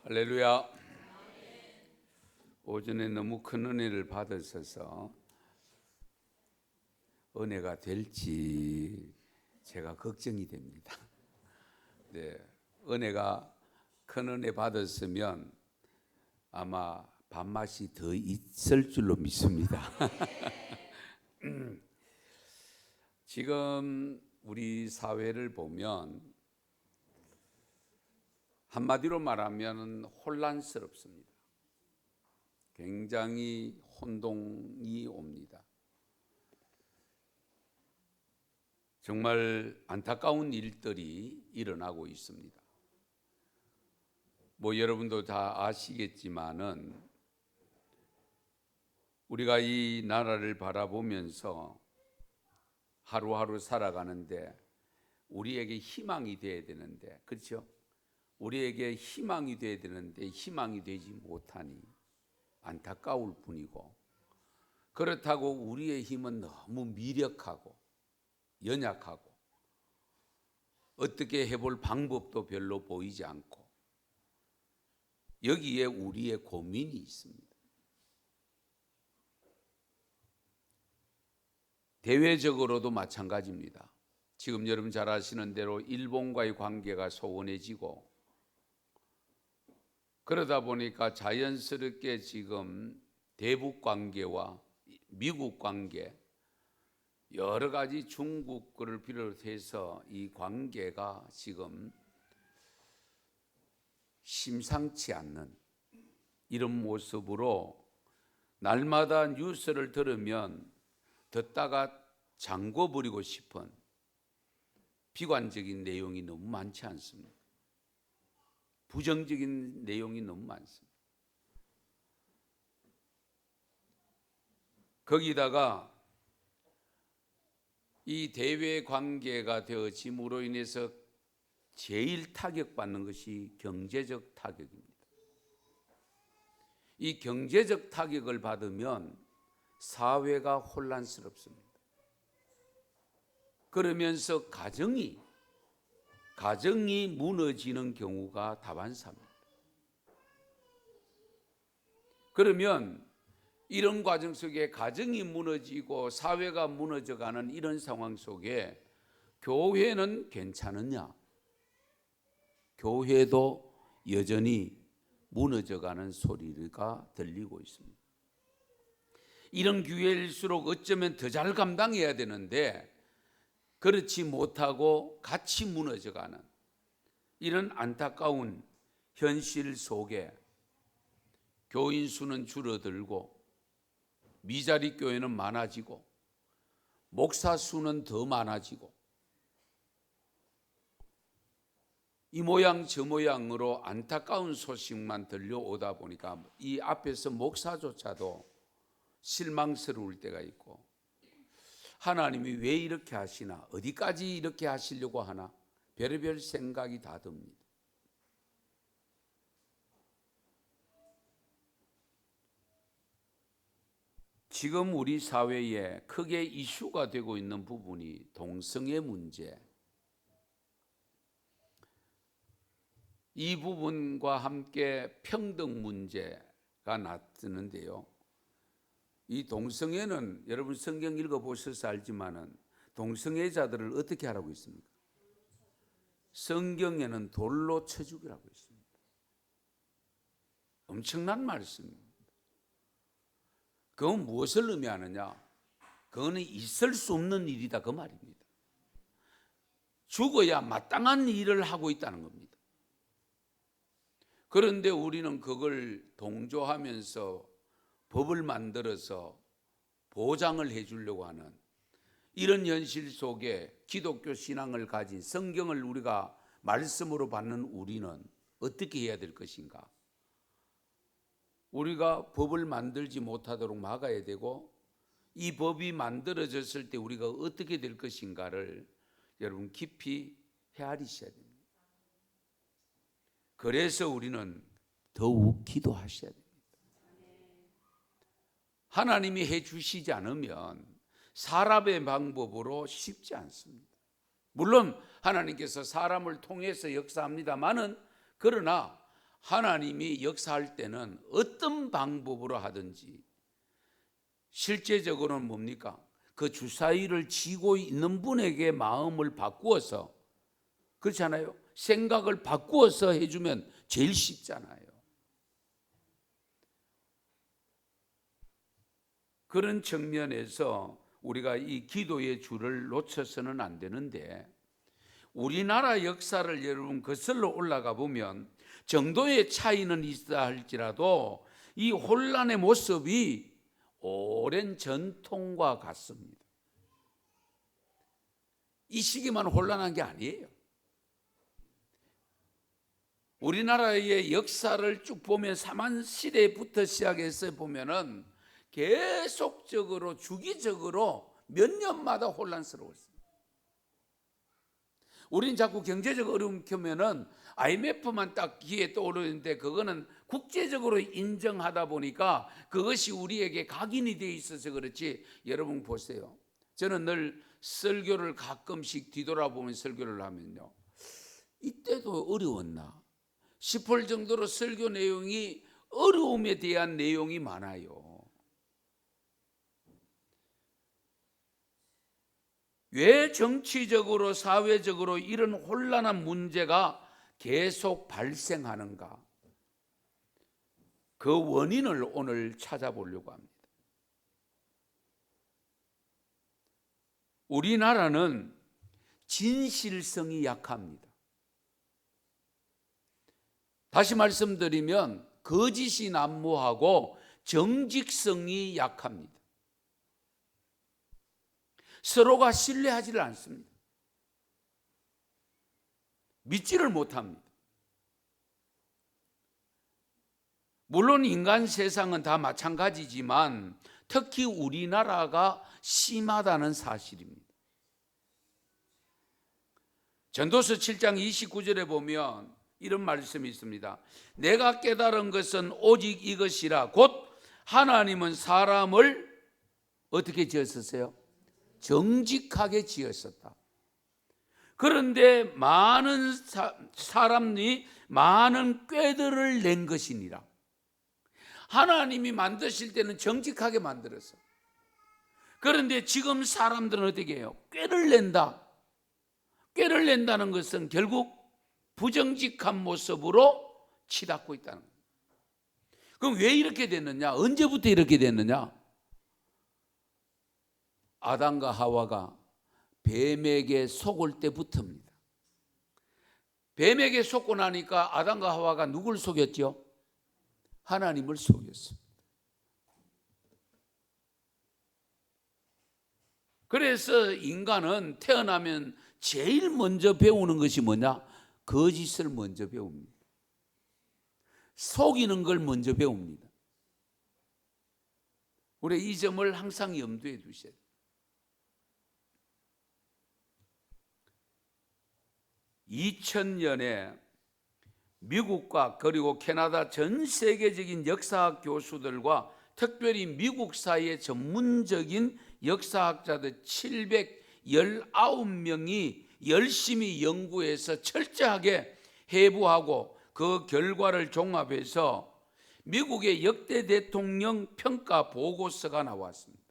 할렐루야. 오전에 너무 큰 은혜를 받으셔서 은혜가 될지 제가 걱정이 됩니다. 네, 은혜가 큰 은혜 받았으면 아마 밥맛이 더 있을 줄로 믿습니다. 지금 우리 사회를 보면 한마디로 말하면 혼란스럽습니다. 굉장히 혼동이 옵니다. 정말 안타까운 일들이 일어나고 있습니다. 여러분도 다 아시겠지만은 우리가 이 나라를 바라보면서 하루하루 살아가는데 우리에게 희망이 돼야 되는데, 그렇죠? 우리에게 희망이 돼야 되는데 희망이 되지 못하니 안타까울 뿐이고, 그렇다고 우리의 힘은 너무 미력하고 연약하고 어떻게 해볼 방법도 별로 보이지 않고, 여기에 우리의 고민이 있습니다. 대외적으로도 마찬가지입니다. 지금 여러분 잘 아시는 대로 일본과의 관계가 소원해지고, 그러다 보니까 자연스럽게 지금 대북 관계와 미국 관계, 여러 가지 중국을 비롯해서 이 관계가 지금 심상치 않는 이런 모습으로 날마다 뉴스를 들으면 듣다가 잠궈버리고 싶은 비관적인 내용이 너무 많지 않습니까? 부정적인 내용이 너무 많습니다. 거기다가 이 대외 관계가 되어짐으로 인해서 제일 타격받는 것이 경제적 타격입니다. 이 경제적 타격을 받으면 사회가 혼란스럽습니다. 그러면서 가정이 무너지는 경우가 다반사입니다. 그러면 이런 과정 속에 가정이 무너지고 사회가 무너져가는 이런 상황 속에 교회는 괜찮으냐? 교회도 여전히 무너져가는 소리가 들리고 있습니다. 이런 기회일수록 어쩌면 더 잘 감당해야 되는데 그렇지 못하고 같이 무너져가는 이런 안타까운 현실 속에 교인 수는 줄어들고 미자리 교회는 많아지고 목사 수는 더 많아지고, 이 모양 저 모양으로 안타까운 소식만 들려오다 보니까 이 앞에서 목사조차도 실망스러울 때가 있고, 하나님이 왜 이렇게 하시나, 어디까지 이렇게 하시려고 하나, 별의별 생각이 다 듭니다. 지금 우리 사회에 크게 이슈가 되고 있는 부분이 동성애 문제, 이 부분과 함께 평등 문제가 나타나는데요. 이 동성애는 여러분 성경 읽어보셔서 알지만은 동성애자들을 어떻게 하라고 있습니까? 성경에는 돌로 쳐 죽이라고 있습니다. 엄청난 말씀입니다. 그건 무엇을 의미하느냐? 그거는 있을 수 없는 일이다, 그 말입니다. 죽어야 마땅한 일을 하고 있다는 겁니다. 그런데 우리는 그걸 동조하면서 법을 만들어서 보장을 해주려고 하는 이런 현실 속에 기독교 신앙을 가진, 성경을 우리가 말씀으로 받는 우리는 어떻게 해야 될 것인가? 우리가 법을 만들지 못하도록 막아야 되고, 이 법이 만들어졌을 때 우리가 어떻게 될 것인가를 여러분 깊이 헤아리셔야 됩니다. 그래서 우리는 더욱 기도하셔야 됩니다. 하나님이 해주시지 않으면 사람의 방법으로 쉽지 않습니다. 물론 하나님께서 사람을 통해서 역사합니다마는, 그러나 하나님이 역사할 때는 어떤 방법으로 하든지 실제적으로는 뭡니까? 그 주사위를 쥐고 있는 분에게 마음을 바꾸어서, 그렇잖아요. 생각을 바꾸어서 해주면 제일 쉽잖아요. 그런 측면에서 우리가 이 기도의 줄을 놓쳐서는 안 되는데, 우리나라 역사를 여러분 거슬러 올라가 보면 정도의 차이는 있다 할지라도 이 혼란의 모습이 오랜 전통과 같습니다. 이 시기만 혼란한 게 아니에요. 우리나라의 역사를 쭉 보면 사만시대부터 시작해서 보면은 계속적으로 주기적으로 몇 년마다 혼란스러웠어요. 우린 자꾸 경제적 어려움 켜면은 IMF만 딱 귀에 떠오르는데, 그거는 국제적으로 인정하다 보니까 그것이 우리에게 각인이 되어 있어서 그렇지. 여러분 보세요. 저는 늘 설교를 가끔씩 뒤돌아보면서 설교를 하면요, 이때도 어려웠나 싶을 정도로 설교 내용이 어려움에 대한 내용이 많아요. 왜 정치적으로 사회적으로 이런 혼란한 문제가 계속 발생하는가? 그 원인을 오늘 찾아보려고 합니다. 우리나라는 진실성이 약합니다. 다시 말씀드리면 거짓이 난무하고 정직성이 약합니다. 서로가 신뢰하지를 않습니다. 믿지를 못합니다. 물론 인간 세상은 다 마찬가지지만 특히 우리나라가 심하다는 사실입니다. 전도서 7장 29절에 보면 이런 말씀이 있습니다. 내가 깨달은 것은 오직 이것이라. 곧 하나님은 사람을 어떻게 지었었어요? 정직하게 지었었다. 그런데 많은 사람이 많은 꾀들을 낸 것이니라. 하나님이 만드실 때는 정직하게 만들었어요. 그런데 지금 사람들은 어떻게 해요? 꾀를 낸다. 꾀를 낸다는 것은 결국 부정직한 모습으로 치닫고 있다는 거예요. 그럼 왜 이렇게 됐느냐? 언제부터 이렇게 됐느냐? 아담과 하와가 뱀에게 속을 때부터입니다. 뱀에게 속고 나니까 아담과 하와가 누굴 속였죠? 하나님을 속였습니다. 그래서 인간은 태어나면 제일 먼저 배우는 것이 뭐냐? 거짓을 먼저 배웁니다. 속이는 걸 먼저 배웁니다. 우리 이 점을 항상 염두에 두셔야 돼요. 2000년에 미국과 그리고 캐나다 전 세계적인 역사학 교수들과 특별히 미국사의 전문적인 역사학자들 719명이 열심히 연구해서 철저하게 해부하고 그 결과를 종합해서 미국의 역대 대통령 평가 보고서가 나왔습니다.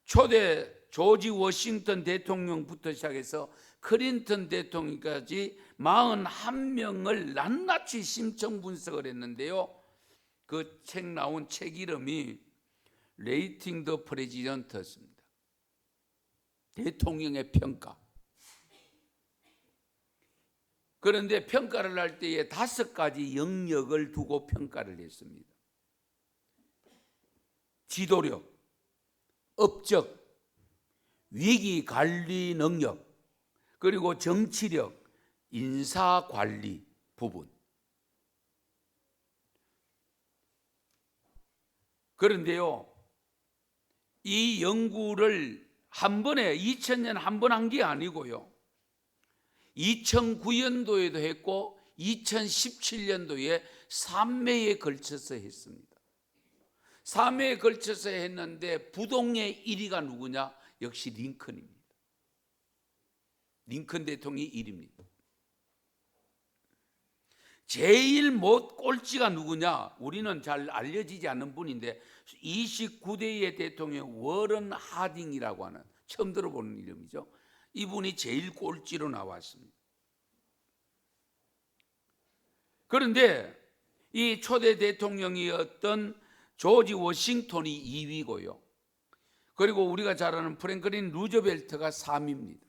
초대 조지 워싱턴 대통령부터 시작해서 클린턴 대통령까지 41명을 낱낱이 심층 분석을 했는데요, 그 책 나온 책 이름이 레이팅 더 프레지던트였습니다. 대통령의 평가. 그런데 평가를 할 때에 5가지 영역을 두고 평가를 했습니다. 지도력, 업적, 위기 관리 능력, 그리고 정치력, 인사 관리 부분. 그런데요, 이 연구를 한 번에 2000년 한 번 한 게 아니고요, 2009년도에도 했고 2017년도에 3회에 걸쳐서 했습니다. 3회에 걸쳐서 했는데 부동의 1위가 누구냐? 역시 링컨입니다. 링컨 대통령이 1위입니다. 제일 못 꼴찌가 누구냐? 우리는 잘 알려지지 않는 분인데 29대의 대통령 워런 하딩이라고 하는, 처음 들어보는 이름이죠. 이분이 제일 꼴찌로 나왔습니다. 그런데 이 초대 대통령이었던 조지 워싱턴이 2위고요. 그리고 우리가 잘 아는 프랭클린 루즈벨트가 3위입니다.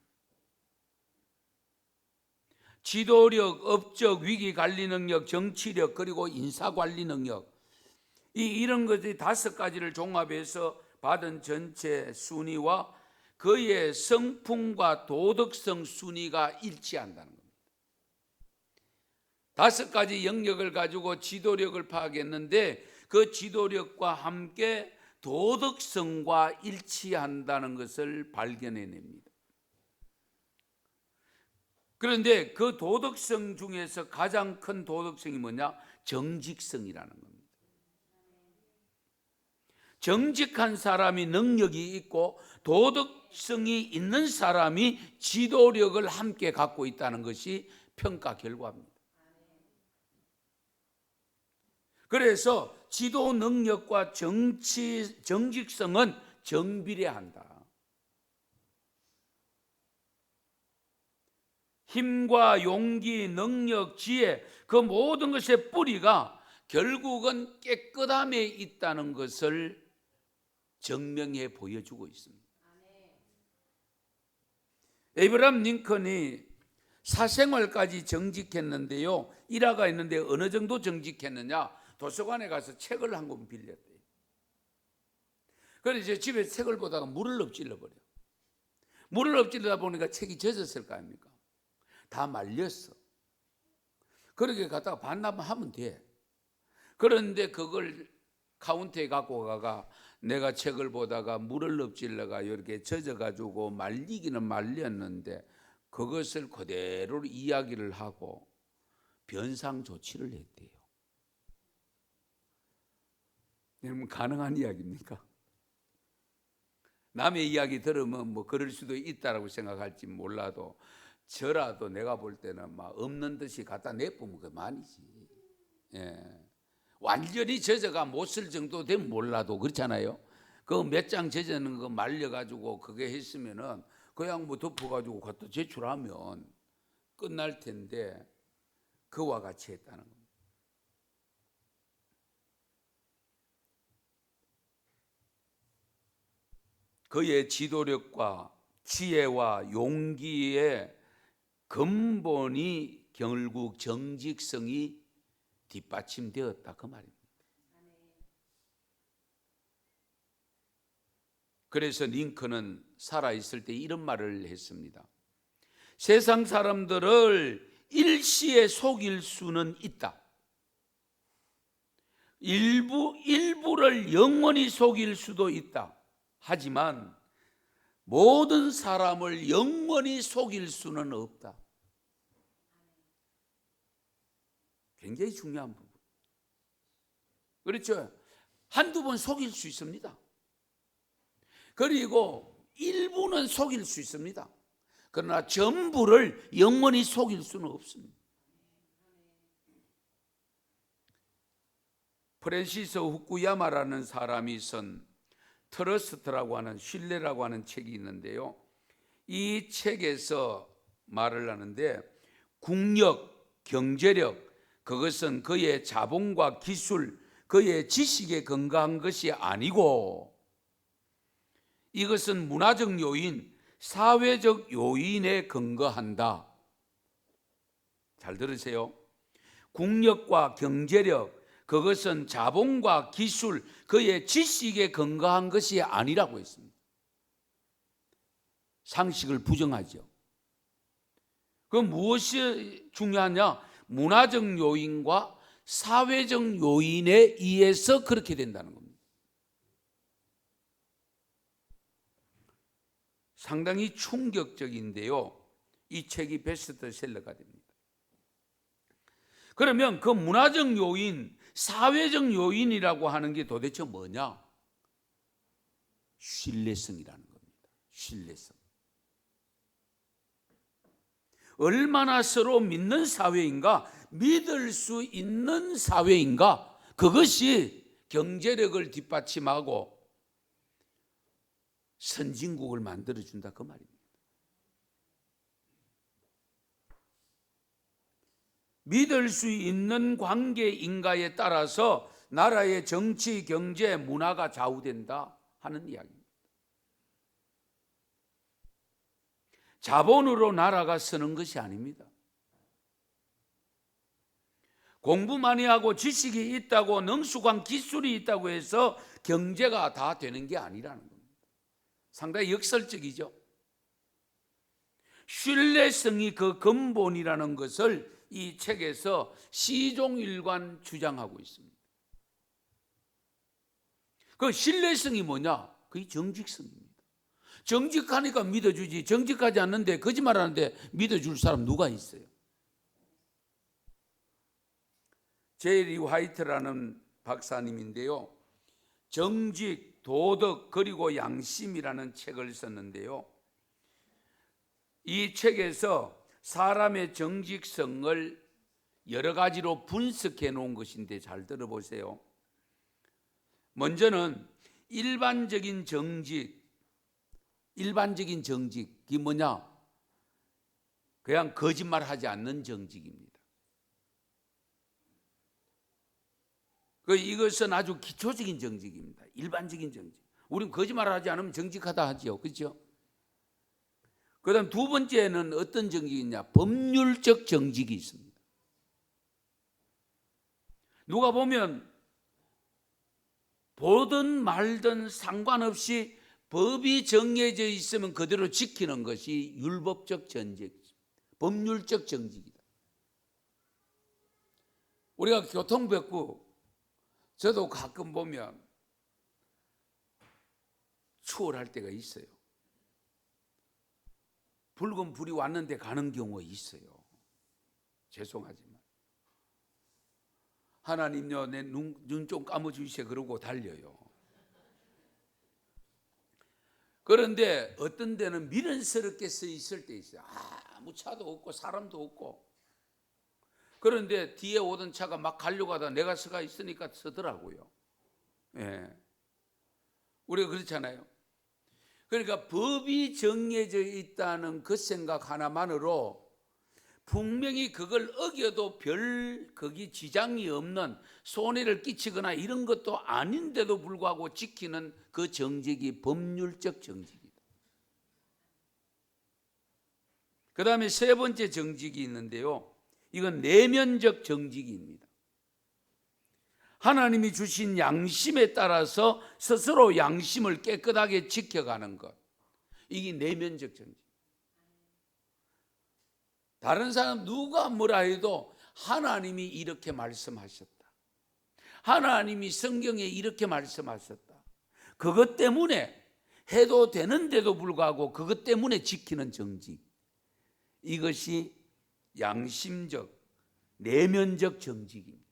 지도력, 업적, 위기 관리 능력, 정치력, 그리고 인사 관리 능력, 이런 것들이 5가지를 종합해서 받은 전체 순위와 그의 성품과 도덕성 순위가 일치한다는 겁니다. 5가지 영역을 가지고 지도력을 파악했는데 그 지도력과 함께 도덕성과 일치한다는 것을 발견해냅니다. 그런데 그 도덕성 중에서 가장 큰 도덕성이 뭐냐? 정직성이라는 겁니다. 정직한 사람이 능력이 있고 도덕성이 있는 사람이 지도력을 함께 갖고 있다는 것이 평가 결과입니다. 그래서 지도 능력과 정직성은 정비례한다. 힘과 용기, 능력, 지혜, 그 모든 것의 뿌리가 결국은 깨끗함에 있다는 것을 증명해 보여주고 있습니다. 에이브라함 링컨이 사생활까지 정직했는데요, 일화가 있는데 어느 정도 정직했느냐? 도서관에 가서 책을 한 권 빌렸대요. 그래서 이제 집에 책을 보다가 물을 엎질러 버려. 물을 엎질러다 보니까 책이 젖었을 거 아닙니까? 다 말렸어. 그렇게 갖다가 반납하면 돼. 그런데 그걸 카운터에 갖고 가가 내가 책을 보다가 물을 엎질러가 이렇게 젖어가지고 말리기는 말렸는데 그것을 그대로 이야기를 하고 변상 조치를 했대요. 여러분, 가능한 이야기입니까? 남의 이야기 들으면 뭐 그럴 수도 있다라고 생각할지 몰라도 저라도 내가 볼 때는 막 없는 듯이 갖다 내뿜으면 그만이지. 예. 완전히 젖어가 못 쓸 정도 되면 몰라도 그렇잖아요. 그 몇 장 젖는 거 말려가지고 그게 했으면은 그냥 뭐 덮어가지고 갖다 제출하면 끝날 텐데 그와 같이 했다는 겁니다. 그의 지도력과 지혜와 용기의 근본이 결국 정직성이 뒷받침되었다, 그 말입니다. 그래서 링컨은 살아있을 때 이런 말을 했습니다. 세상 사람들을 일시에 속일 수는 있다. 일부를 영원히 속일 수도 있다. 하지만 모든 사람을 영원히 속일 수는 없다. 굉장히 중요한 부분. 그렇죠? 한두 번 속일 수 있습니다. 그리고 일부는 속일 수 있습니다. 그러나 전부를 영원히 속일 수는 없습니다. 프랜시스 후쿠야마라는 사람이 쓴 트러스트라고 하는, 신뢰라고 하는 책이 있는데요, 이 책에서 말을 하는데 국력, 경제력, 그것은 그의 자본과 기술, 그의 지식에 근거한 것이 아니고 이것은 문화적 요인, 사회적 요인에 근거한다. 잘 들으세요. 국력과 경제력, 그것은 자본과 기술, 그의 지식에 근거한 것이 아니라고 했습니다. 상식을 부정하죠. 그럼 무엇이 중요하냐? 문화적 요인과 사회적 요인에 의해서 그렇게 된다는 겁니다. 상당히 충격적인데요, 이 책이 베스트셀러가 됩니다. 그러면 그 문화적 요인, 사회적 요인이라고 하는 게 도대체 뭐냐? 신뢰성이라는 겁니다. 신뢰성. 얼마나 서로 믿는 사회인가, 믿을 수 있는 사회인가, 그것이 경제력을 뒷받침하고 선진국을 만들어준다, 그 말입니다. 믿을 수 있는 관계인가에 따라서 나라의 정치, 경제, 문화가 좌우된다 하는 이야기입니다. 자본으로 나라가 서는 것이 아닙니다. 공부 많이 하고 지식이 있다고, 능수관 기술이 있다고 해서 경제가 다 되는 게 아니라는 겁니다. 상당히 역설적이죠. 신뢰성이 그 근본이라는 것을 이 책에서 시종일관 주장하고 있습니다. 그 신뢰성이 뭐냐? 그게 정직성입니다. 정직하니까 믿어주지, 정직하지 않는데 거짓말하는데 믿어줄 사람 누가 있어요? 제리 화이트라는 박사님인데요, 정직, 도덕, 그리고 양심이라는 책을 썼는데요, 이 책에서 사람의 정직성을 여러 가지로 분석해 놓은 것인데 잘 들어보세요. 먼저는 일반적인 정직이 뭐냐? 그냥 거짓말하지 않는 정직입니다. 이것은 아주 기초적인 정직입니다. 일반적인 정직. 우리는 거짓말하지 않으면 정직하다 하지요, 그렇죠? 그다음 두 번째는 어떤 정직이냐? 법률적 정직이 있습니다. 누가 보면 보든 말든 상관없이 법이 정해져 있으면 그대로 지키는 것이 율법적 정직, 법률적 정직이다. 우리가 교통 배우, 저도 가끔 보면 추월할 때가 있어요. 붉은 불이 왔는데 가는 경우가 있어요. 죄송하지만 하나님요, 내 눈 좀 감아주시오 그러고 달려요. 그런데 어떤 데는 미련스럽게 서 있을 때 있어요. 아무 차도 없고 사람도 없고, 그런데 뒤에 오던 차가 막 가려고 하다 내가 서가 있으니까 서더라고요. 예. 우리가 그렇잖아요. 그러니까 법이 정해져 있다는 그 생각 하나만으로 분명히 그걸 어겨도 별 거기 지장이 없는, 손해를 끼치거나 이런 것도 아닌데도 불구하고 지키는 그 정직이 법률적 정직이다. 그 다음에 세 번째 정직이 있는데요, 이건 내면적 정직입니다. 하나님이 주신 양심에 따라서 스스로 양심을 깨끗하게 지켜가는 것, 이게 내면적 정직. 다른 사람 누가 뭐라 해도 하나님이 이렇게 말씀하셨다, 하나님이 성경에 이렇게 말씀하셨다, 그것 때문에 해도 되는데도 불구하고 그것 때문에 지키는 정직, 이것이 양심적, 내면적 정직입니다.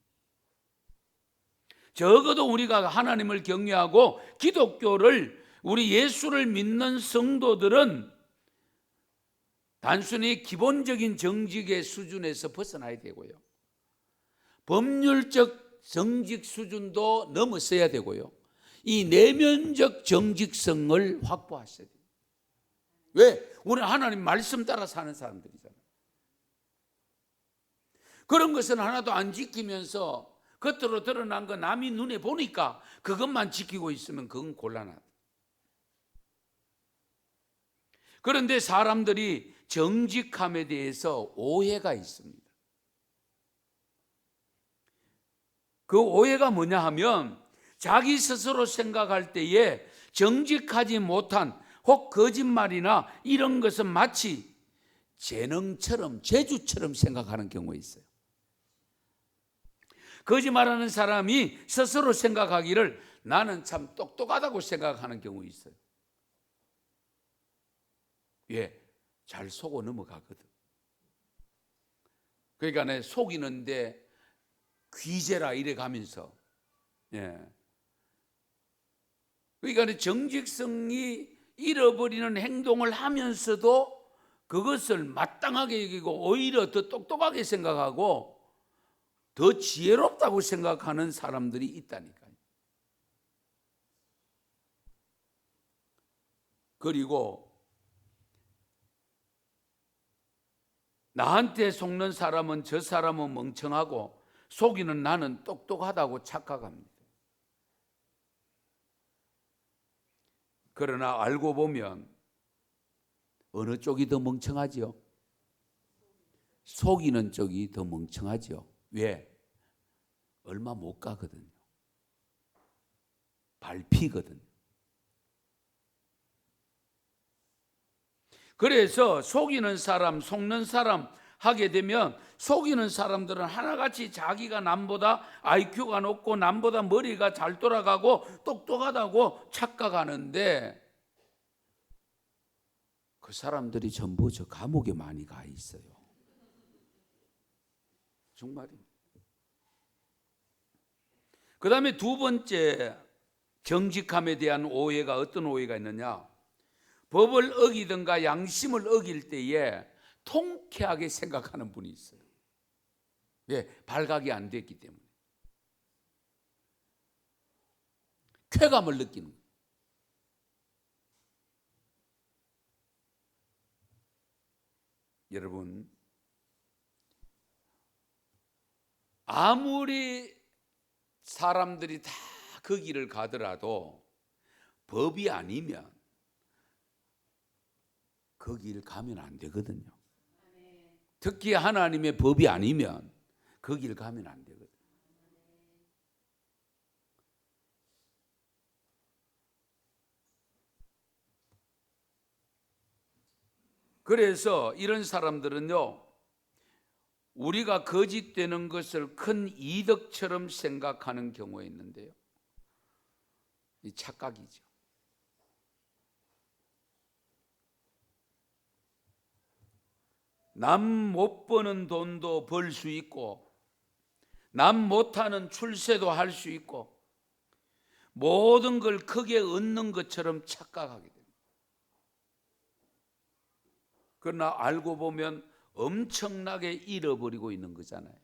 적어도 우리가 하나님을 경외하고 기독교를, 우리 예수를 믿는 성도들은 단순히 기본적인 정직의 수준에서 벗어나야 되고요, 법률적 정직 수준도 넘어서야 되고요, 이 내면적 정직성을 확보하셔야 돼요. 왜? 우리는 하나님 말씀 따라 사는 사람들이잖아요. 그런 것은 하나도 안 지키면서 겉으로 드러난 거 남이 눈에 보니까 그것만 지키고 있으면 그건 곤란하다. 그런데 사람들이 정직함에 대해서 오해가 있습니다. 그 오해가 뭐냐 하면, 자기 스스로 생각할 때에 정직하지 못한 혹 거짓말이나 이런 것은 마치 재능처럼, 재주처럼 생각하는 경우가 있어요. 거짓말하는 사람이 스스로 생각하기를 나는 참 똑똑하다고 생각하는 경우 있어요. 예, 잘 속고 넘어가거든. 그러니까 내 속이는데 귀재라 이래 가면서, 예. 그러니까 정직성이 잃어버리는 행동을 하면서도 그것을 마땅하게 여기고 오히려 더 똑똑하게 생각하고 더 지혜롭다고 생각하는 사람들이 있다니까요. 그리고 나한테 속는 사람은 저 사람은 멍청하고 속이는 나는 똑똑하다고 착각합니다. 그러나 알고 보면 어느 쪽이 더 멍청하죠? 속이는 쪽이 더 멍청하죠. 왜? 얼마 못 가거든요. 밟히거든요. 그래서 속이는 사람, 속는 사람 하게 되면 속이는 사람들은 하나같이 자기가 남보다 IQ가 높고 남보다 머리가 잘 돌아가고 똑똑하다고 착각하는데 그 사람들이 전부 저 감옥에 많이 가 있어요. 정말입니다. 그 다음에 두 번째 정직함에 대한 오해가 어떤 오해가 있느냐? 법을 어기든가 양심을 어길 때에 통쾌하게 생각하는 분이 있어요. 왜? 발각이 안 됐기 때문에. 쾌감을 느끼는 거예요. 여러분, 아무리 사람들이 다 그 길을 가더라도 법이 아니면 그 길 가면 안 되거든요. 특히 하나님의 법이 아니면 그 길 가면 안 되거든요. 그래서 이런 사람들은요, 우리가 거짓되는 것을 큰 이득처럼 생각하는 경우가 있는데요, 이 착각이죠. 남 못 버는 돈도 벌 수 있고 남 못하는 출세도 할 수 있고 모든 걸 크게 얻는 것처럼 착각하게 됩니다. 그러나 알고 보면 엄청나게 잃어버리고 있는 거잖아요.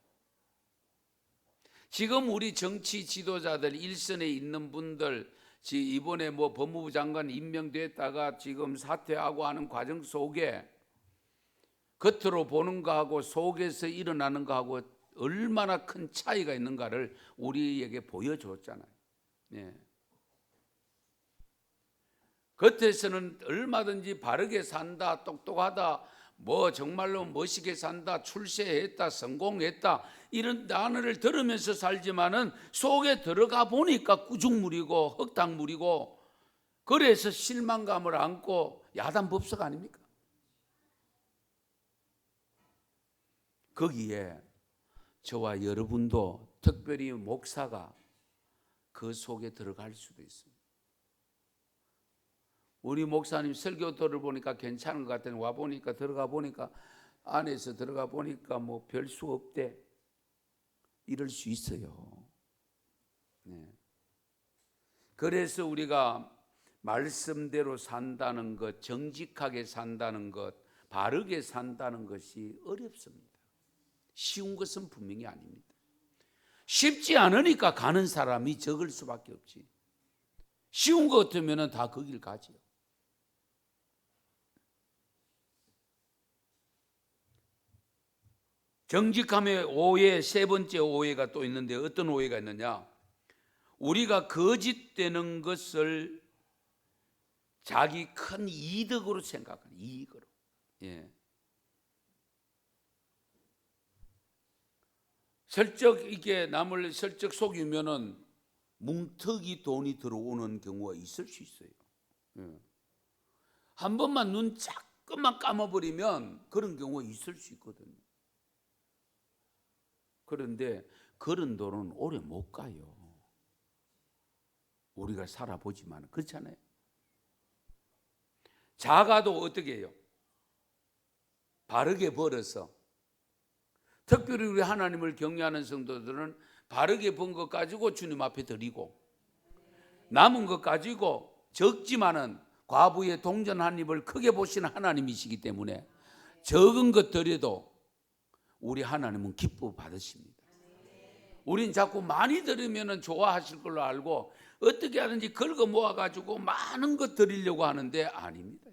지금 우리 정치 지도자들 일선에 있는 분들 이번에 법무부 장관 임명됐다가 지금 사퇴하고 하는 과정 속에 겉으로 보는 거하고 속에서 일어나는 거하고 얼마나 큰 차이가 있는가를 우리에게 보여줬잖아요. 네. 겉에서는 얼마든지 바르게 산다, 똑똑하다, 정말로 멋있게 산다, 출세했다, 성공했다 이런 단어를 들으면서 살지만은 속에 들어가 보니까 꾸중물이고 흙탕물이고 그래서 실망감을 안고 야단법석 아닙니까? 거기에 저와 여러분도 특별히 목사가 그 속에 들어갈 수도 있습니다. 우리 목사님 설교 들어보니까 괜찮은 것 같더니 와보니까 들어가 보니까 안에서 들어가 보니까 별 수 없대. 이럴 수 있어요. 네. 그래서 우리가 말씀대로 산다는 것, 정직하게 산다는 것, 바르게 산다는 것이 어렵습니다. 쉬운 것은 분명히 아닙니다. 쉽지 않으니까 가는 사람이 적을 수밖에 없지. 쉬운 것 같으면 다 그 길 가지요. 정직함의 오해, 세 번째 오해가 또 있는데 어떤 오해가 있느냐? 우리가 거짓되는 것을 자기 큰 이득으로 생각하는 이익으로. 예. 슬쩍 이게 남을 슬쩍 속이면은 뭉텅이 돈이 들어오는 경우가 있을 수 있어요. 예. 한 번만 눈 조금만 감아버리면 그런 경우가 있을 수 있거든요. 그런데 그런 돈은 오래 못 가요. 우리가 살아보지만 그렇잖아요. 자가도 어떻게 해요? 바르게 벌어서, 특별히 우리 하나님을 경외하는 성도들은 바르게 번 것 가지고 주님 앞에 드리고 남은 것 가지고 적지만은 과부의 동전 한 입을 크게 보시는 하나님이시기 때문에 적은 것들에도 우리 하나님은 기뻐 받으십니다. 우린 자꾸 많이 들으면 좋아하실 걸로 알고 어떻게 하든지 긁어 모아가지고 많은 것 드리려고 하는데 아닙니다.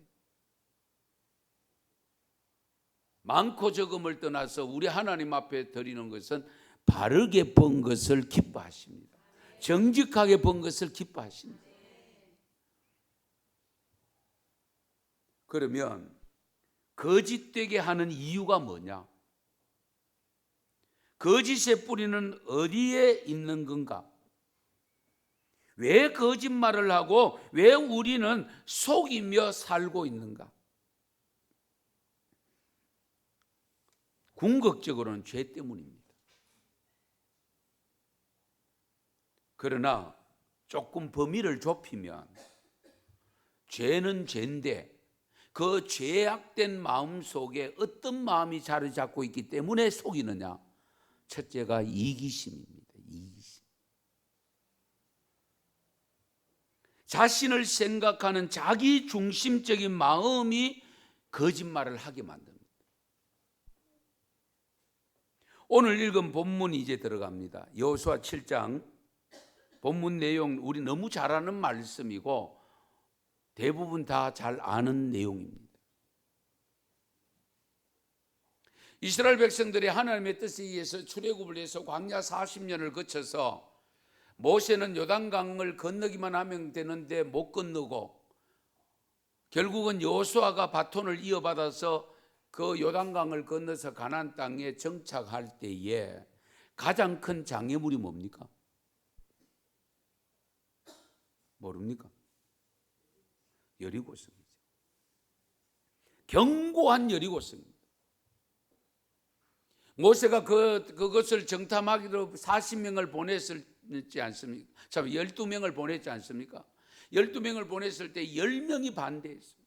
많고 적음을 떠나서 우리 하나님 앞에 드리는 것은 바르게 번 것을 기뻐하십니다. 정직하게 번 것을 기뻐하십니다. 그러면 거짓되게 하는 이유가 뭐냐? 거짓의 뿌리는 어디에 있는 건가? 왜 거짓말을 하고 왜 우리는 속이며 살고 있는가? 궁극적으로는 죄 때문입니다. 그러나 조금 범위를 좁히면 죄는 죄인데 그 죄악된 마음 속에 어떤 마음이 자리 잡고 있기 때문에 속이느냐? 첫째가 이기심입니다. 이기심. 자신을 생각하는 자기 중심적인 마음이 거짓말을 하게 만듭니다. 오늘 읽은 본문이 이제 들어갑니다. 여호수아 7장 본문 내용 우리 너무 잘 아는 말씀이고 대부분 다 잘 아는 내용입니다. 이스라엘 백성들이 하나님의 뜻에 의해서 출애굽을 해서 광야 40년을 거쳐서 모세는 요단강을 건너기만 하면 되는데 못 건너고 결국은 여호수아가 바톤을 이어받아서 그 요단강을 건너서 가나안 땅에 정착할 때에 가장 큰 장애물이 뭡니까? 모릅니까? 여리고성이죠. 견고한 여리고성입니다. 모세가 그것을 정탐하기로 40명을 보냈지 않습니까? 12명을 보냈지 않습니까? 12명을 보냈을 때 10명이 반대했습니다.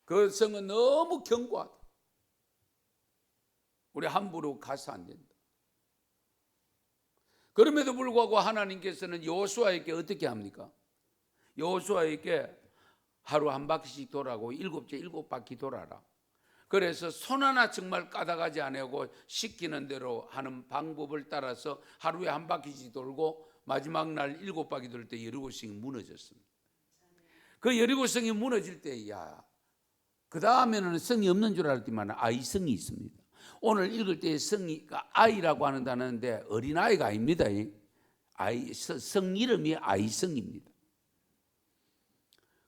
그 성은 너무 견고하다. 우리 함부로 가서 안 된다. 그럼에도 불구하고 하나님께서는 여호수아에게 어떻게 합니까? 여호수아에게 하루 한 바퀴씩 돌아고 7바퀴 돌아라. 그래서 손 하나 정말 까다가지 않고 시키는 대로 하는 방법을 따라서 하루에 한 바퀴씩 돌고 마지막 날 7바퀴 돌 때 여리고성이 무너졌습니다. 그 여리고성이 무너질 때 그 다음에는 성이 없는 줄 알았지만 아이성이 있습니다. 오늘 읽을 때 성이가 아이라고 하는 단어인데 어린아이가 아닙니다. 성 이름이 아이성입니다.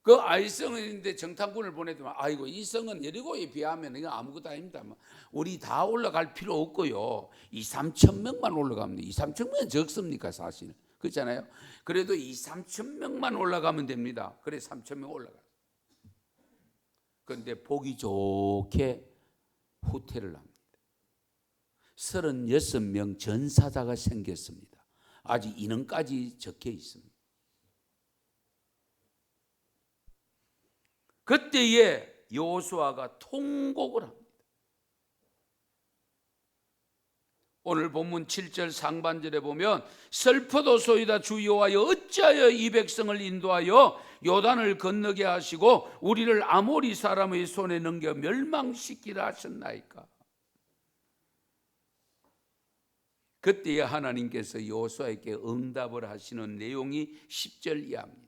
그 아이성인데 정탐꾼을 보내더만 아이고 이 성은 여리고에 비하면 이거 아무것도 아닙니다. 우리 다 올라갈 필요 없고요. 2-3천 명만 올라가면 돼요. 2-3천 명은 적습니까 사실은? 그렇잖아요. 그래도 2-3천 명만 올라가면 됩니다. 그래 3천 명 올라가요. 그런데 보기 좋게 후퇴를 합니다. 36명 전사자가 생겼습니다. 아직 인원까지 적혀 있습니다. 그때에 여호수아가 통곡을 합니다. 오늘 본문 7절 상반절에 보면 슬퍼도소이다 주 여호와여 어찌하여 이 백성을 인도하여 요단을 건너게 하시고 우리를 아모리 사람의 손에 넘겨 멸망시키라 하셨나이까. 그때에 하나님께서 여호수아에게 응답을 하시는 내용이 10절 이하입니다.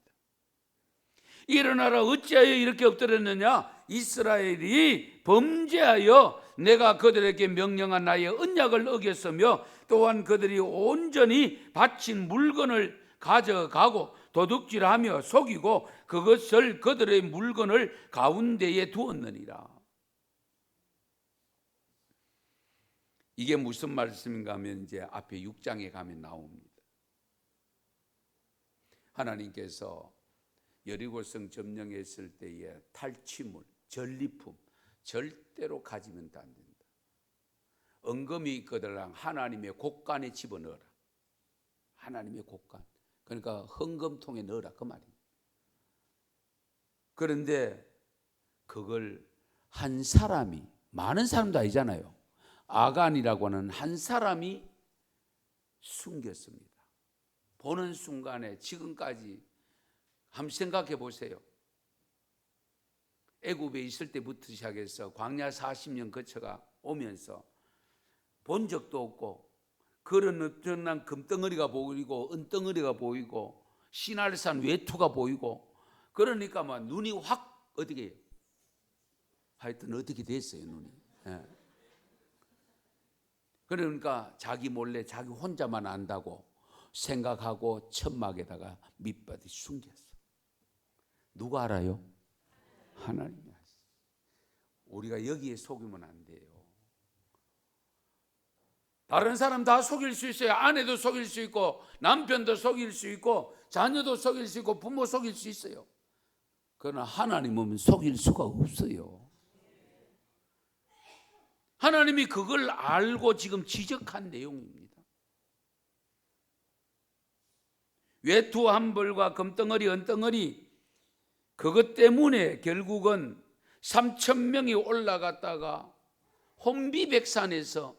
일어나라 어찌하여 이렇게 엎드렸느냐 이스라엘이 범죄하여 내가 그들에게 명령한 나의 언약을 어겼으며 또한 그들이 온전히 바친 물건을 가져가고 도둑질하며 속이고 그것을 그들의 물건을 가운데에 두었느니라. 이게 무슨 말씀인가 하면 이제 앞에 6장에 가면 나옵니다. 하나님께서 여리고성 점령했을 때의 탈취물, 전리품 절대로 가지면 안 된다. 은금이 있거든 하나님의 곳간에 집어넣어라. 하나님의 곳간. 그러니까 헌금통에 넣어라 그 말입니다. 그런데 그걸 한 사람이, 많은 사람도 아니잖아요. 아간이라고 하는 한 사람이 숨겼습니다. 보는 순간에 지금까지 한번 생각해 보세요. 애굽에 있을 때부터 시작해서 광야 40년 거쳐가 오면서 본 적도 없고 그런 어떤 금덩어리가 보이고 은덩어리가 보이고 시날산 외투가 보이고 그러니까 막 눈이 확 어떻게 하여튼 어떻게 됐어요 눈이. 그러니까 자기 몰래 자기 혼자만 안다고 생각하고 천막에다가 밑바닥에 숨겼어. 누가 알아요? 하나님이 아시죠. 우리가 여기에 속이면 안 돼요. 다른 사람 다 속일 수 있어요. 아내도 속일 수 있고 남편도 속일 수 있고 자녀도 속일 수 있고 부모 속일 수 있어요. 그러나 하나님은 속일 수가 없어요. 하나님이 그걸 알고 지금 지적한 내용입니다. 외투 한 벌과 금덩어리 은덩어리 그것 때문에 결국은 3,000명이 올라갔다가 혼비백산에서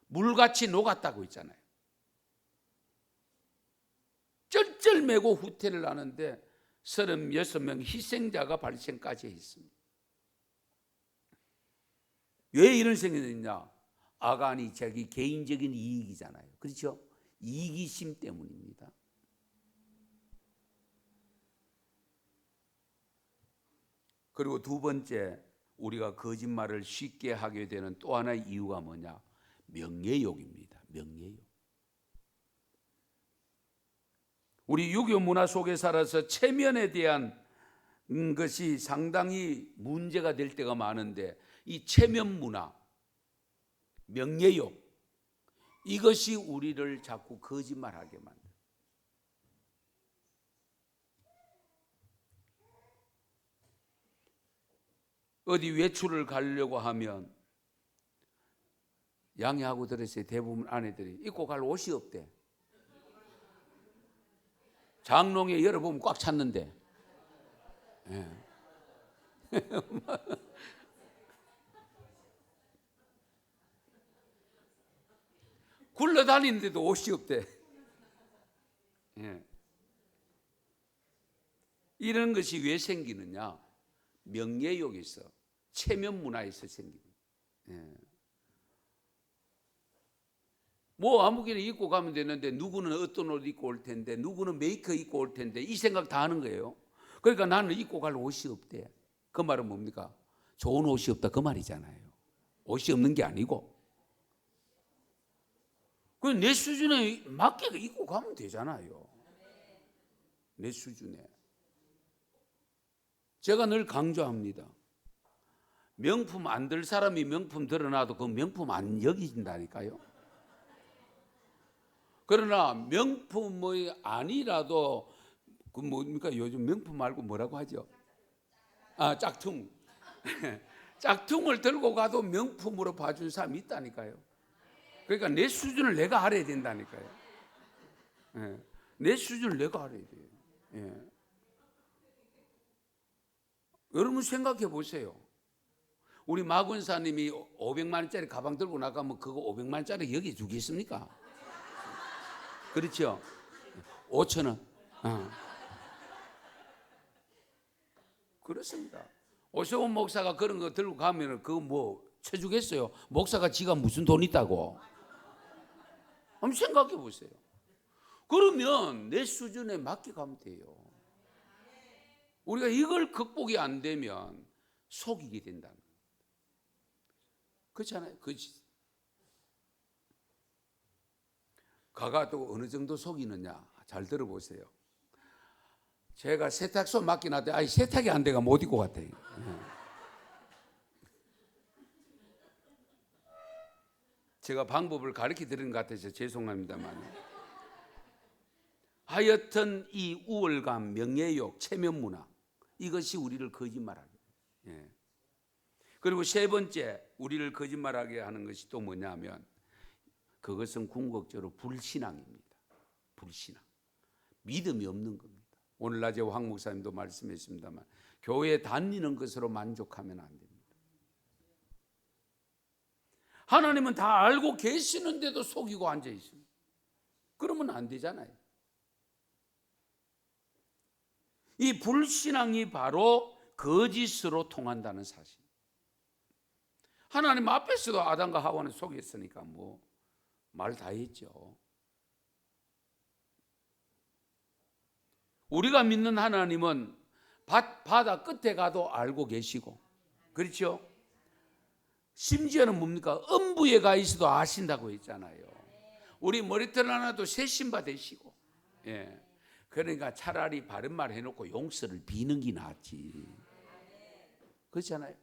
물같이 녹았다고 했잖아요. 쩔쩔매고 후퇴를 하는데 36명 희생자가 발생까지 했습니다. 왜 이런 생각이 드냐? 아간이 자기 개인적인 이익이잖아요. 그렇죠? 이기심 때문입니다. 그리고 두 번째, 우리가 거짓말을 쉽게 하게 되는 또 하나의 이유가 뭐냐? 명예욕입니다. 명예욕. 우리 유교 문화 속에 살아서 체면에 대한 것이 상당히 문제가 될 때가 많은데 이 체면 문화, 명예욕 이것이 우리를 자꾸 거짓말하게 만듭니다. 어디 외출을 가려고 하면 양해하고 들었어요. 대부분 아내들이 입고 갈 옷이 없대. 장롱에 열어보면 꽉 찼는데. 예. 굴러다니는데도 옷이 없대. 예. 이런 것이 왜 생기느냐? 명예욕에서, 체면 문화에서 생깁니다. 예. 뭐 아무거나 입고 가면 되는데 누구는 어떤 옷 입고 올 텐데 누구는 메이크업 입고 올 텐데 이 생각 다 하는 거예요. 그러니까 나는 입고 갈 옷이 없대. 그 말은 뭡니까? 좋은 옷이 없다 그 말이잖아요. 옷이 없는 게 아니고 그냥 내 수준에 맞게 입고 가면 되잖아요. 내 수준에. 제가 늘 강조합니다. 명품 안 들 사람이 명품 드러나도 그 명품 안 여기진다니까요. 그러나 명품이 아니라도 그 뭡니까? 요즘 명품 말고 뭐라고 하죠? 아, 짝퉁. 짝퉁을 들고 가도 명품으로 봐준 사람이 있다니까요. 그러니까 내 수준을 내가 알아야 된다니까요. 예. 내 수준을 내가 알아야 돼요. 예. 여러분 생각해 보세요. 우리 마 권사님이 500만 원짜리 가방 들고 나가면 그거 500만 원짜리 여기 주겠습니까? 그렇죠? 5천 원. 그렇습니다. 오세훈 목사가 그런 거 들고 가면 그거 뭐 쳐주겠어요? 목사가 지가 무슨 돈 있다고? 한번 생각해 보세요. 그러면 내 수준에 맞게 가면 돼요. 우리가 이걸 극복이 안 되면 속이게 된다는 거예요. 그렇잖아요. 그렇지. 가가 또 어느 정도 속이느냐? 잘 들어보세요. 제가 세탁소 맡긴 하는데 세탁이 안 돼가 못 입고 갔대요. 제가 방법을 가르쳐 드리는 것 같아서 죄송합니다만 하여튼 이 우월감, 명예욕, 체면 문화 이것이 우리를 거짓말하게 해요. 예. 그리고 세 번째 우리를 거짓말하게 하는 것이 또 뭐냐면 그것은 궁극적으로 불신앙입니다. 불신앙. 믿음이 없는 겁니다. 오늘 낮에 황 목사님도 말씀했습니다만 교회에 다니는 것으로 만족하면 안 됩니다. 하나님은 다 알고 계시는데도 속이고 앉아 있습니다. 그러면 안 되잖아요. 이 불신앙이 바로 거짓으로 통한다는 사실. 하나님 앞에서도 아담과 하와는 속였으니까 뭐 말 다 했죠. 우리가 믿는 하나님은 바다 끝에 가도 알고 계시고, 그렇죠? 심지어는 뭡니까? 음부에 가 있어도 아신다고 했잖아요. 우리 머리털 하나도 세심바 되시고. 예. 그러니까 차라리 바른 말 해놓고 용서를 비는 게 낫지. 그렇잖아요.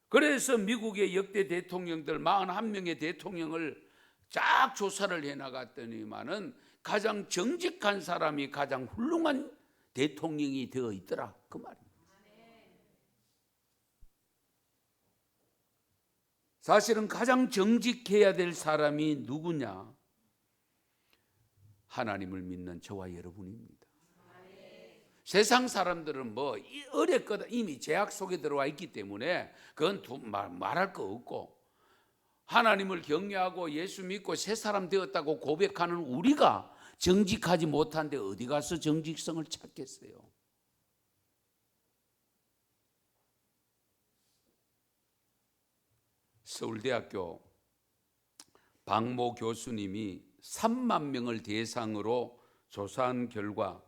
그래서 미국의 역대 대통령들 41명의 대통령을 쫙 조사를 해나갔더니만은 가장 정직한 사람이 가장 훌륭한 대통령이 되어 있더라, 그 말입니다. 사실은 가장 정직해야 될 사람이 누구냐? 하나님을 믿는 저와 여러분입니다. 세상 사람들은 뭐 어렵거든 이미 제약 속에 들어와 있기 때문에 그건 말할 거 없고, 하나님을 경외하고 예수 믿고 새 사람 되었다고 고백하는 우리가 정직하지 못한데 어디 가서 정직성을 찾겠어요? 서울대학교 박모 교수님이 3만 명을 대상으로 조사한 결과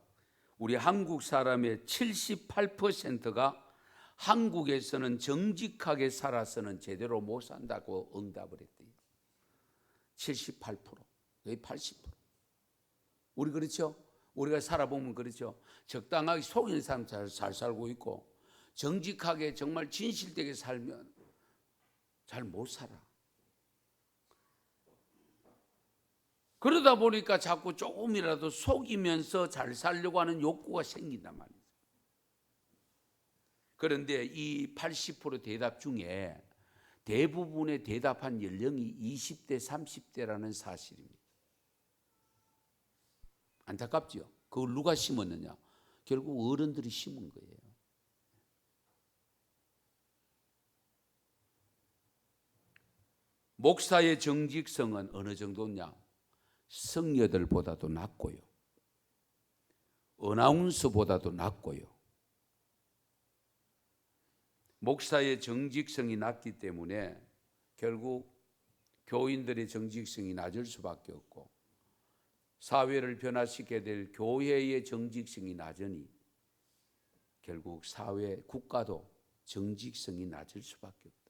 우리 한국 사람의 78%가 한국에서는 정직하게 살아서는 제대로 못 산다고 응답을 했대요. 78%, 거의 80%. 우리 그렇죠? 우리가 살아보면 그렇죠? 적당하게 속이는 사람 잘 살고 있고, 정직하게 정말 진실되게 살면 잘 못 살아. 그러다 보니까 자꾸 조금이라도 속이면서 잘 살려고 하는 욕구가 생긴단 말이죠. 그런데 이 80% 대답 중에 대부분의 대답한 연령이 20대, 30대라는 사실입니다. 안타깝죠? 그걸 누가 심었느냐? 결국 어른들이 심은 거예요. 목사의 정직성은 어느 정도냐? 성녀들보다도 낮고요, 어나운서보다도 낮고요. 목사의 정직성이 낮기 때문에 결국 교인들의 정직성이 낮을 수밖에 없고, 사회를 변화시켜야 될 교회의 정직성이 낮으니 결국 사회, 국가도 정직성이 낮을 수밖에 없다.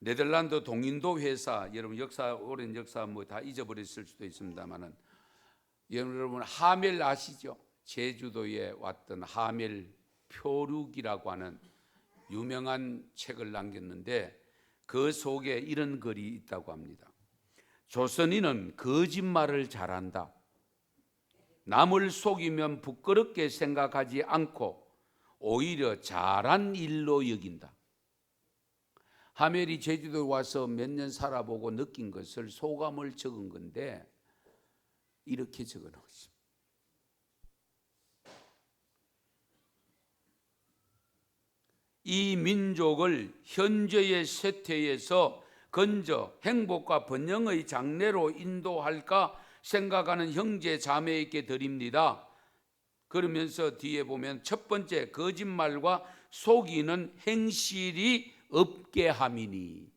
네덜란드 동인도 회사, 여러분 역사, 오랜 역사 뭐 다 잊어버렸을 수도 있습니다만은, 여러분 하멜 아시죠? 제주도에 왔던 하멜 표류기라고 하는 유명한 책을 남겼는데 그 속에 이런 글이 있다고 합니다. 조선인은 거짓말을 잘한다. 남을 속이면 부끄럽게 생각하지 않고 오히려 잘한 일로 여긴다. 하멜이 제주도에 와서 몇 년 살아보고 느낀 것을 소감을 적은 건데 이렇게 적어 놓습니다. 이 민족을 현재의 쇠퇴에서 건져 행복과 번영의 장래로 인도할까 생각하는 형제 자매에게 드립니다. 그러면서 뒤에 보면 첫 번째, 거짓말과 속이는 행실이 없게 함이니,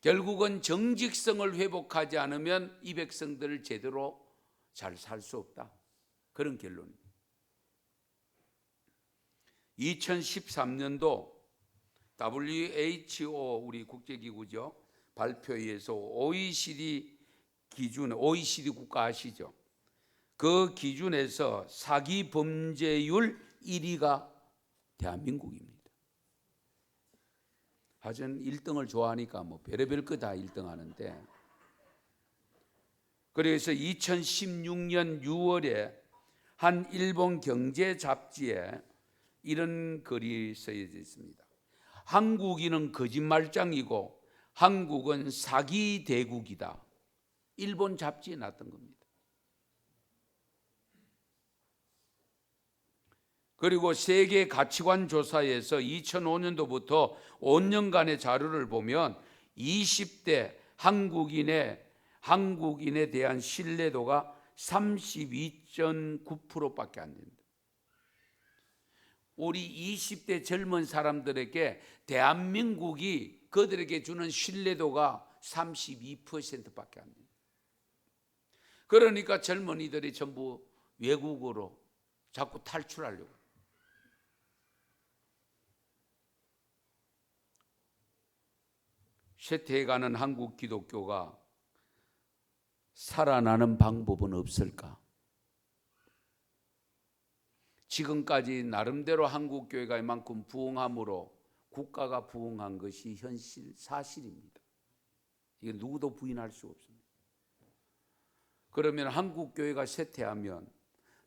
결국은 정직성을 회복하지 않으면 이 백성들을 제대로 잘 살 수 없다, 그런 결론입니다. 2013년도 WHO 우리 국제기구죠, 발표에서 OECD 기준, OECD 국가 아시죠? 그 기준에서 사기 범죄율 1위가 대한민국입니다. 하여튼 1등을 좋아하니까 뭐 별의별 거 다 1등 하는데, 그래서 2016년 6월에 한 일본 경제 잡지에 이런 글이 쓰여져 있습니다. 한국인은 거짓말장이고 한국은 사기 대국이다. 일본 잡지에 났던 겁니다. 그리고 세계 가치관 조사에서 2005년도부터 5년간의 자료를 보면 20대 한국인에 대한 신뢰도가 32.9%밖에 안 된다. 우리 20대 젊은 사람들에게 대한민국이 그들에게 주는 신뢰도가 32%밖에 안 된다. 그러니까 젊은이들이 전부 외국으로 자꾸 탈출하려고. 쇠퇴해가는 한국 기독교가 살아나는 방법은 없을까? 지금까지 나름대로 한국 교회가 이만큼 부흥함으로 국가가 부흥한 것이 현실 사실입니다. 이게 누구도 부인할 수 없습니다. 그러면 한국 교회가 쇠퇴하면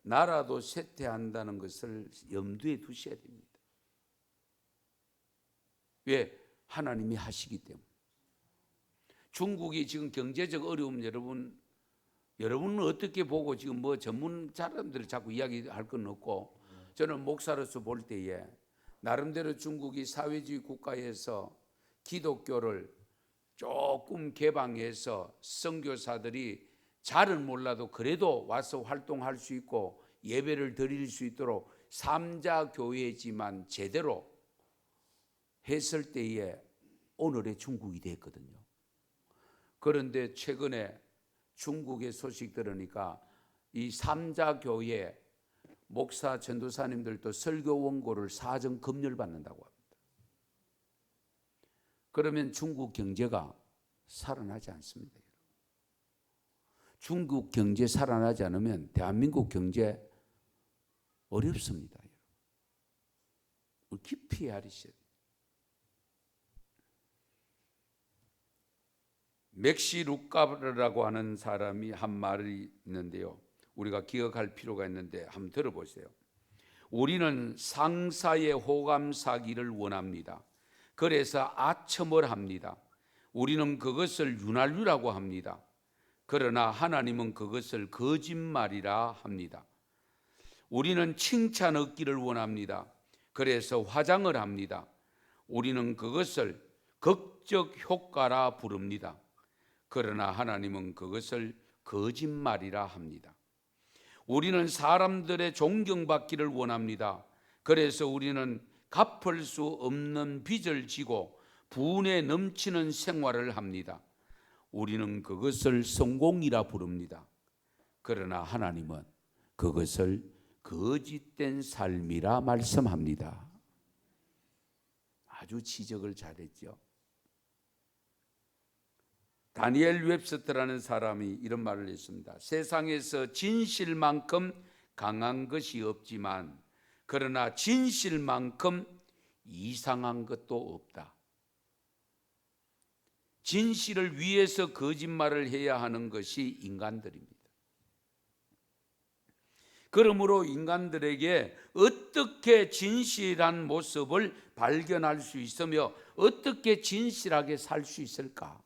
나라도 쇠퇴한다는 것을 염두에 두셔야 됩니다. 왜? 하나님이 하시기 때문에. 중국이 지금 경제적 어려움, 여러분은 어떻게 보고 지금 뭐 전문 사람들 자꾸 이야기할 건 없고, 저는 목사로서 볼 때에 나름대로 중국이 사회주의 국가에서 기독교를 조금 개방해서 선교사들이 잘은 몰라도 그래도 와서 활동할 수 있고 예배를 드릴 수 있도록 삼자 교회지만 제대로 했을 때에 오늘의 중국이 됐거든요. 그런데 최근에 중국의 소식 들으니까 이 삼자 교회 목사 전도사님들도 설교 원고를 사정 검열받는다고 합니다. 그러면 중국 경제가 살아나지 않습니다. 중국 경제 살아나지 않으면 대한민국 경제 어렵습니다. 깊이 헤아리셔야 돼요. 맥시 루카라고 하는 사람이 한 말이 있는데요. 우리가 기억할 필요가 있는데 한번 들어보세요. 우리는 상사의 호감 사기를 원합니다. 그래서 아첨을 합니다. 우리는 그것을 윤활유라고 합니다. 그러나 하나님은 그것을 거짓말이라 합니다. 우리는 칭찬 얻기를 원합니다. 그래서 화장을 합니다. 우리는 그것을 극적 효과라 부릅니다. 그러나 하나님은 그것을 거짓말이라 합니다. 우리는 사람들의 존경받기를 원합니다. 그래서 우리는 갚을 수 없는 빚을 지고 분에 넘치는 생활을 합니다. 우리는 그것을 성공이라 부릅니다. 그러나 하나님은 그것을 거짓된 삶이라 말씀합니다. 아주 지적을 잘했죠. 다니엘 웹스터라는 사람이 이런 말을 했습니다. 세상에서 진실만큼 강한 것이 없지만 그러나 진실만큼 이상한 것도 없다. 진실을 위해서 거짓말을 해야 하는 것이 인간들입니다. 그러므로 인간들에게 어떻게 진실한 모습을 발견할 수 있으며 어떻게 진실하게 살 수 있을까?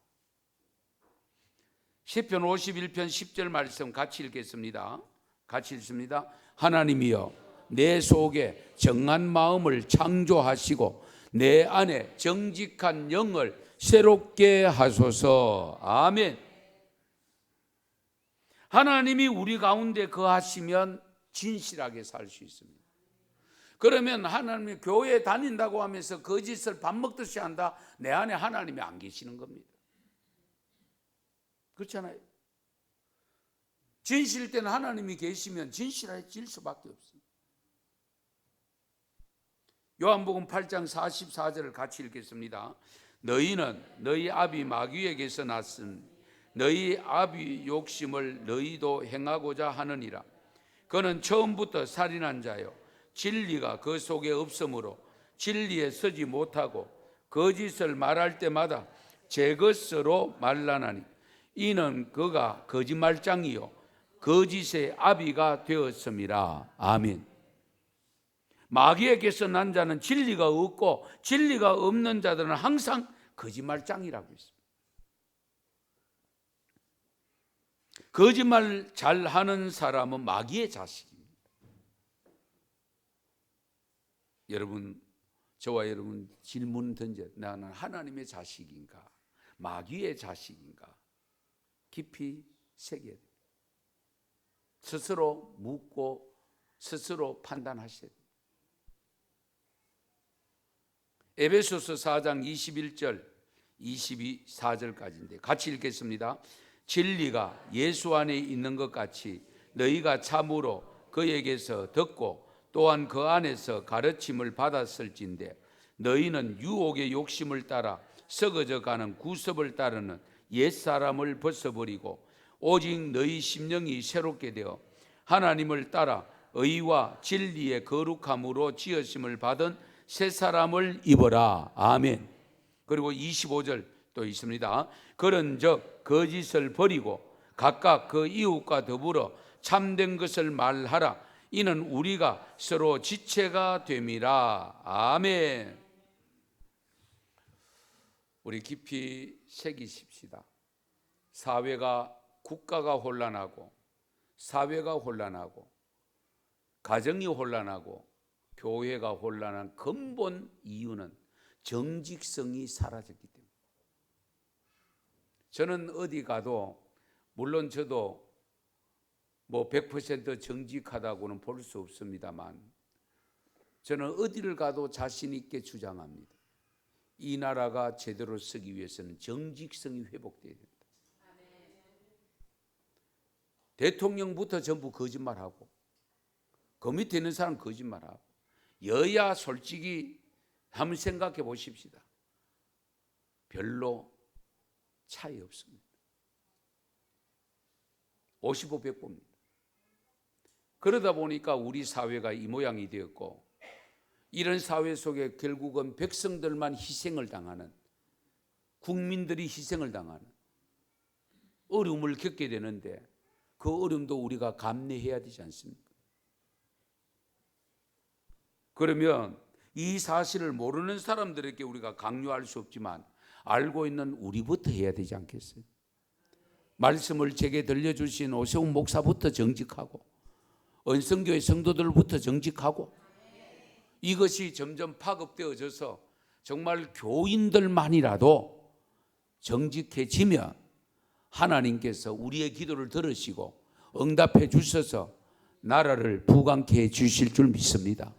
시편 51편 10절 말씀 같이 읽겠습니다. 같이 읽습니다. 하나님이여 내 속에 정한 마음을 창조하시고 내 안에 정직한 영을 새롭게 하소서. 아멘. 하나님이 우리 가운데 거하시면 진실하게 살 수 있습니다. 그러면 하나님이 교회에 다닌다고 하면서 거짓을 밥 먹듯이 한다? 내 안에 하나님이 안 계시는 겁니다. 그렇잖아요. 진실일 때는 하나님이 계시면 진실해질 수밖에 없습니다. 요한복음 8장 44절을 같이 읽겠습니다. 너희는 너희 아비 마귀에게서 났으니 너희 아비 욕심을 너희도 행하고자 하느니라. 그는 처음부터 살인한 자요 진리가 그 속에 없으므로 진리에 서지 못하고 거짓을 말할 때마다 제 것으로 말라나니 이는 그가 거짓말장이요 거짓의 아비가 되었음이라. 아멘. 마귀에게서 난 자는 진리가 없고 진리가 없는 자들은 항상 거짓말장이라고 했습니다. 거짓말 잘하는 사람은 마귀의 자식입니다. 여러분, 저와 여러분 질문 던져. 나는 하나님의 자식인가? 마귀의 자식인가 깊이 새겨야 돼요. 스스로 묻고 스스로 판단하셔야 돼요. 에베소서 4장 21절 22절까지인데 같이 읽겠습니다. 진리가 예수 안에 있는 것 같이 너희가 참으로 그에게서 듣고 또한 그 안에서 가르침을 받았을진데 너희는 유혹의 욕심을 따라 썩어져 가는 구습을 따르는 옛사람을 벗어버리고 오직 너희 심령이 새롭게 되어 하나님을 따라 의와 진리의 거룩함으로 지으심을 받은 새 사람을 입어라. 아멘. 그리고 25절 또 있습니다. 그런즉 거짓을 버리고 각각 그 이웃과 더불어 참된 것을 말하라. 이는 우리가 서로 지체가 됨이라. 아멘. 우리 깊이 새기십시다. 사회가 국가가 혼란하고 사회가 혼란하고 가정이 혼란하고 교회가 혼란한 근본 이유는 정직성이 사라졌기 때문에. 저는 어디 가도 물론 저도 100% 정직하다고는 볼 수 없습니다만 저는 어디를 가도 자신 있게 주장합니다. 이 나라가 제대로 서기 위해서는 정직성이 회복돼야 됩니다. 대통령부터 전부 거짓말하고 그 밑에 있는 사람 거짓말하고 여야 솔직히 한번 생각해 보십시다. 별로 차이 없습니다. 55, 100보입니다. 그러다 보니까 우리 사회가 이 모양이 되었고 이런 사회 속에 결국은 백성들만 희생을 당하는 국민들이 희생을 당하는 어려움을 겪게 되는데 그 어려움도 우리가 감내해야 되지 않습니까? 그러면 이 사실을 모르는 사람들에게 우리가 강요할 수 없지만 알고 있는 우리부터 해야 되지 않겠어요? 말씀을 제게 들려주신 오세훈 목사부터 정직하고 언성교회 성도들부터 정직하고 이것이 점점 파급되어져서 정말 교인들만이라도 정직해지면 하나님께서 우리의 기도를 들으시고 응답해 주셔서 나라를 부강케 해 주실 줄 믿습니다.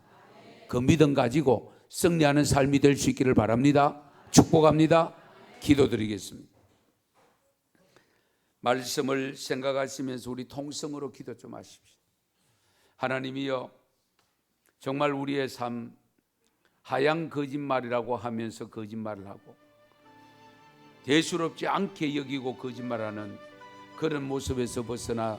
그 믿음 가지고 승리하는 삶이 될 수 있기를 바랍니다. 축복합니다. 기도드리겠습니다. 말씀을 생각하시면서 우리 통성으로 기도 좀 하십시오. 하나님이여, 정말 우리의 삶 하얀 거짓말이라고 하면서 거짓말을 하고 대수롭지 않게 여기고 거짓말하는 그런 모습에서 벗어나